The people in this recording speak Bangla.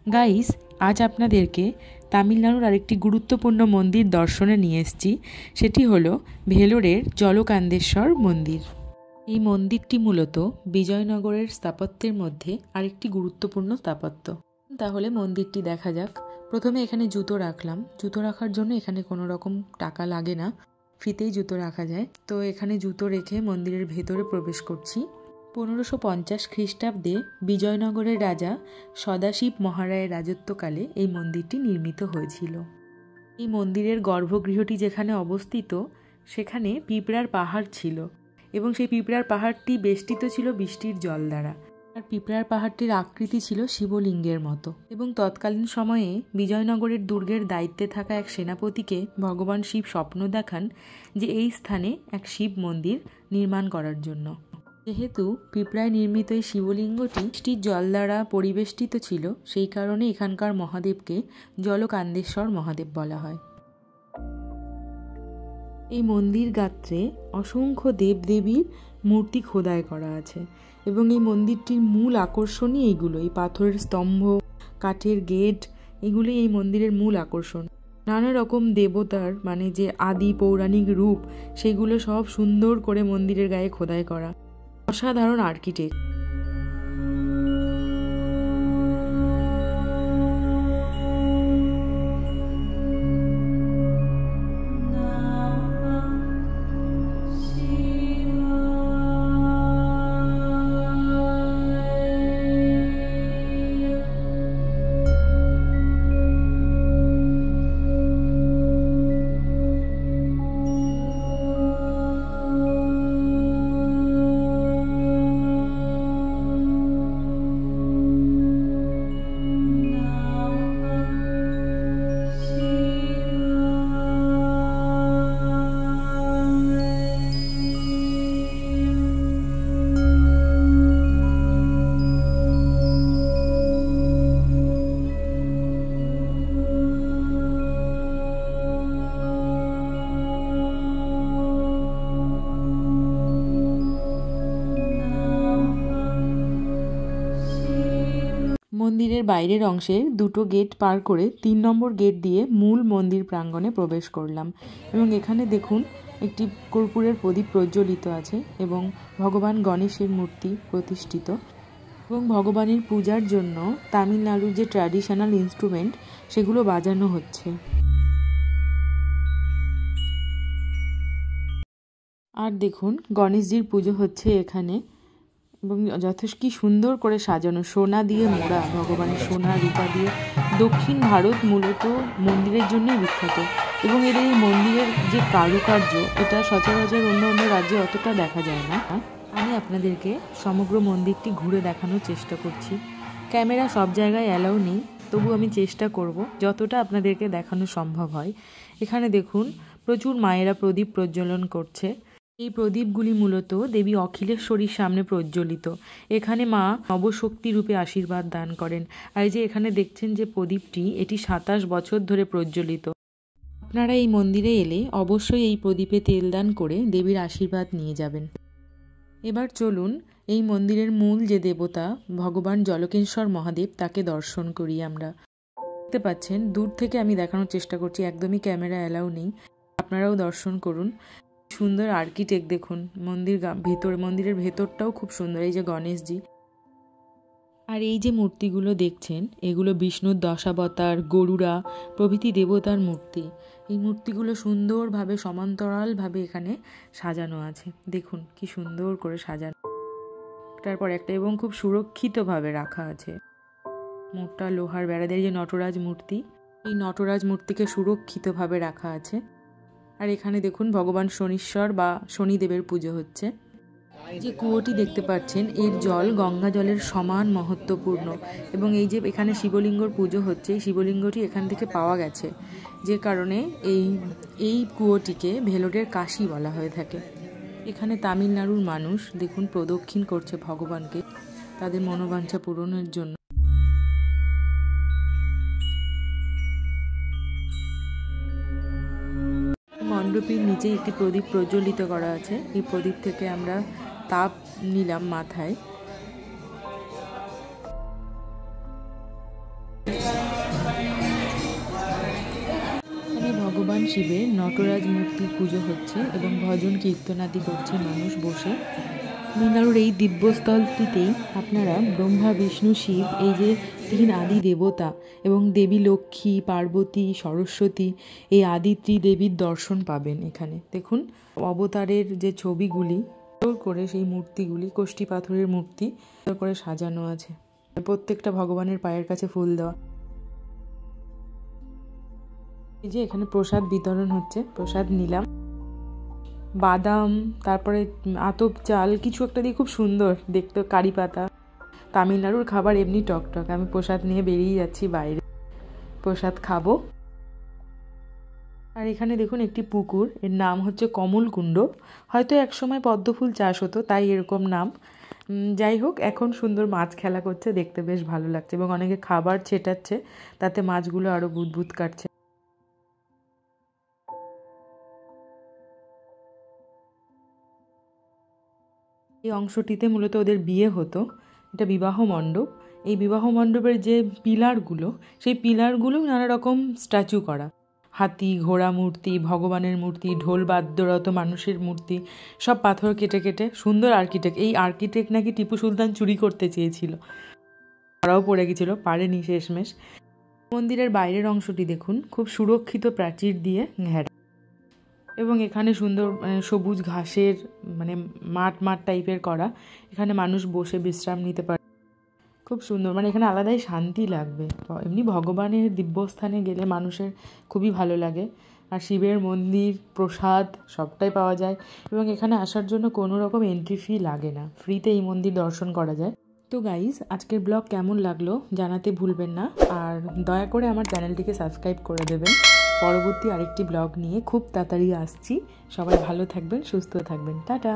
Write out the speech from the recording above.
গাইস, আজ আপনাদেরকে তামিলনাড়ুর আরেকটি গুরুত্বপূর্ণ মন্দির দর্শনে নিয়ে এসেছি। সেটি হলো ভেলোরের জলকান্দেশ্বর মন্দির। এই মন্দিরটি মূলত বিজয়নগরের স্থাপত্যের মধ্যে আরেকটি গুরুত্বপূর্ণ স্থাপত্য। তাহলে মন্দিরটি দেখা যাক। প্রথমে এখানে জুতো রাখলাম। জুতো রাখার জন্য এখানে কোনো রকম টাকা লাগে না, ফ্রিতেই জুতো রাখা যায়। তো এখানে জুতো রেখে মন্দিরের ভেতরে প্রবেশ করছি। 1550 খ্রিস্টাব্দে বিজয়নগরের রাজা সদাশিব মহারায়ের রাজত্বকালে এই মন্দিরটি নির্মিত হয়েছিল। এই মন্দিরের গর্ভগৃহটি যেখানে অবস্থিত সেখানে পিঁপড়ার পাহাড় ছিল এবং সেই পিঁপড়ার পাহাড়টি বেষ্টিত ছিল বৃষ্টির জল দ্বারা। আর পিঁপড়ার পাহাড়টির আকৃতি ছিল শিবলিঙ্গের মতো। এবং তৎকালীন সময়ে বিজয়নগরের দুর্গের দায়িত্বে থাকা এক সেনাপতিকে ভগবান শিব স্বপ্ন দেখান যে এই স্থানে এক শিব মন্দির নির্মাণ করার জন্য। যেহেতু পিঁপড়ায় নির্মিত এই শিবলিঙ্গটি বৃষ্টির জল দ্বারা পরিবেষ্টিত ছিল, সেই কারণে এখানকার মহাদেবকে জলকান্দেশ্বর মহাদেব বলা হয়। এই মন্দির গাত্রে অসংখ্য দেবদেবীর মূর্তি খোদাই করা আছে এবং এই মন্দিরটির মূল আকর্ষণই এইগুলো। এই পাথরের স্তম্ভ, কাঠের গেট, এগুলোই এই মন্দিরের মূল আকর্ষণ। নানা রকম দেবতার যে আদি পৌরাণিক রূপ, সেগুলো সব সুন্দর করে মন্দিরের গায়ে খোদাই করা। অসাধারণ আর্কিটেক্ট। মন্দিরের বাইরের অংশের দুটো গেট পার করে 3 নম্বর গেট দিয়ে মূল মন্দির প্রাঙ্গণে প্রবেশ করলাম এবং এখানে দেখুন একটি কর্পূরের প্রদীপ প্রজ্বলিত আছে এবং ভগবান গণেশের মূর্তি প্রতিষ্ঠিত। এবং ভগবানের পূজার জন্য তামিলনাড়ুর যে ট্র্যাডিশনাল ইনস্ট্রুমেন্ট সেগুলো বাজানো হচ্ছে। আর দেখুন গণেশজির পুজো হচ্ছে এখানে এবং যথেষ্ট কি সুন্দর করে সাজানো, সোনা দিয়ে মোড়া, ভগবানের সোনা রূপা দিয়ে। দক্ষিণ ভারত মূলত মন্দিরের জন্যই বিখ্যাত এবং এদের এই মন্দিরের যে কারুকার্য, এটা সচরাচর অন্য অন্য রাজ্যে অতটা দেখা যায় না। আমি আপনাদেরকে সমগ্র মন্দিরটি ঘুরে দেখানোর চেষ্টা করছি। ক্যামেরা সব জায়গায় অ্যালাউ নেই, তবু আমি চেষ্টা করব যতটা আপনাদেরকে দেখানো সম্ভব হয়। এখানে দেখুন প্রচুর মায়েরা প্রদীপ প্রজ্বলন করছে। এই প্রদীপগুলি মূলত দেবী অখিলেশ্বরীর সামনে প্রজ্বলিত। এখানে মা নবশক্তি রূপে আশীর্বাদ দান করেন। আর যে এখানে দেখছেন যে প্রদীপটি, এটি 27 বছর ধরে প্রজ্বলিত। আপনারা এই মন্দিরে এলে অবশ্যই এই প্রদীপে তেল দান করে দেবীর আশীর্বাদ নিয়ে যাবেন। এবার চলুন এই মন্দিরের মূল যে দেবতা ভগবান জলকেশ্বর মহাদেব, তাকে দর্শন করি আমরা। দেখতে পাচ্ছেন দূর থেকে আমি দেখানোর চেষ্টা করছি, একদমই ক্যামেরা অ্যালাউ নেই, আপনারাও দর্শন করুন। সুন্দর আর্কিটেক্ট দেখুন। মন্দিরের ভেতরটাও খুব সুন্দর। এই যে গণেশজি, আর এই যে মূর্তিগুলো দেখছেন, এগুলো বিষ্ণুর দশাবতার, গরুড়া প্রভৃতি দেবতার মূর্তি। এই মূর্তিগুলো সুন্দরভাবে সমান্তরালভাবে এখানে সাজানো আছে। দেখুন কি সুন্দর করে সাজানো, একটার পর একটা, এবং খুব সুরক্ষিতভাবে রাখা আছে। মোটা লোহার বেড়া দিয়ে যে নটরাজ মূর্তি, এই নটরাজ মূর্তিকে সুরক্ষিতভাবে রাখা আছে। আর এখানে দেখুন ভগবান শনিশ্বর বা শনিদেবের পুজো হচ্ছে। যে কুয়োটি দেখতে পাচ্ছেন, এর জল গঙ্গা জলের সমান মহত্বপূর্ণ এবং এই যে এখানে শিবলিঙ্গর পুজো হচ্ছে, শিবলিঙ্গটি এখান থেকে পাওয়া গেছে, যে কারণে এই কুয়োটিকে ভেলোরের কাশী বলা হয়ে থাকে। এখানে তামিলনাড়ুর মানুষ দেখুন প্রদক্ষিণ করছে ভগবানকে তাদের মনোবাঞ্ছা পূরণের জন্য। মণ্ডপের নিচে একটি প্রদীপ প্রজ্বলিত করা আছে। এই প্রদীপ থেকে আমরা তাপ নিলাম মাথায়। ভগবান শিবের নটরাজ মূর্তির পুজো হচ্ছে এবং ভজন কীর্তনাদি করছে মানুষ বসে। তামিলনাড়ুর এই দিব্যস্থলটিতেই আপনারা ব্রহ্মা বিষ্ণু শিব এই যে 3 আদি দেবতা এবং দেবী লক্ষ্মী, পার্বতী, সরস্বতী এই আদি ত্রিদেবীর দর্শন পাবেন এখানে। দেখুন অবতারের যে ছবিগুলি করে সেই মূর্তিগুলি কোষ্ঠী পাথরের মূর্তি করে সাজানো আছে, প্রত্যেকটা ভগবানের পায়ের কাছে ফুল দেওয়া। এই যে এখানে প্রসাদ বিতরণ হচ্ছে, প্রসাদ নিলাম, বাদাম, তারপরে আতপ চাল কিছু একটা দিয়ে, খুব সুন্দর দেখতে, কারি পাতা। তামিলনাড়ুর খাবার এমনি টকটক। আমি প্রসাদ নিয়ে বেরিয়ে যাচ্ছি বাইরে, প্রসাদ খাবো। আর এখানে দেখুন একটি পুকুর, এর নাম হচ্ছে কমলকুণ্ড। হয়তো একসময় পদ্মফুল চাষ হতো তাই এরকম নাম। যাই হোক, এখন সুন্দর মাছ খেলা করছে, দেখতে বেশ ভালো লাগছে এবং অনেকে খাবার ছেটাচ্ছে, তাতে মাছগুলো আরও বুদবুদ কাটছে। এই অংশটিতে মূলত ওদের বিয়ে হতো, এটা বিবাহ মণ্ডপ। এই বিবাহ মণ্ডপের যে পিলারগুলো, সেই পিলারগুলো নানা রকম স্ট্যাচু করা, হাতি, ঘোড়া মূর্তি, ভগবানের মূর্তি, ঢোল বাদ্যরত মানুষের মূর্তি, সব পাথর কেটে কেটে। সুন্দর আর্কিটেক্ট। এই আর্কিটেক্ট নাকি টিপু সুলতান চুরি করতে চেয়েছিল, ধরাও পড়ে গেছিল, পারেনি শেষমেশ। মন্দিরের বাইরের অংশটি দেখুন, খুব সুরক্ষিত প্রাচীর দিয়ে ঘেরা এবং এখানে সুন্দর সবুজ ঘাসের মাঠ টাইপের করা। এখানে মানুষ বসে বিশ্রাম নিতে পারে, খুব সুন্দর। এখানে আলাদাই শান্তি লাগবে। এমনি ভগবানের দিব্যস্থানে গেলে মানুষের খুবই ভালো লাগে। আর শিবের মন্দির, প্রসাদ সবটাই পাওয়া যায় এবং এখানে আসার জন্য কোনো রকম এন্ট্রি ফি লাগে না, ফ্রিতে এই মন্দির দর্শন করা যায়। তো গাইজ, আজকের ব্লগ কেমন লাগলো জানাতে ভুলবেন না, আর দয়া করে আমার চ্যানেলটিকে সাবস্ক্রাইব করে দেবেন। পরবর্তী আরেকটি ব্লগ নিয়ে খুব তাড়াতাড়ি আসছি। সবাই ভালো থাকবেন, সুস্থ থাকবেন। টাটা।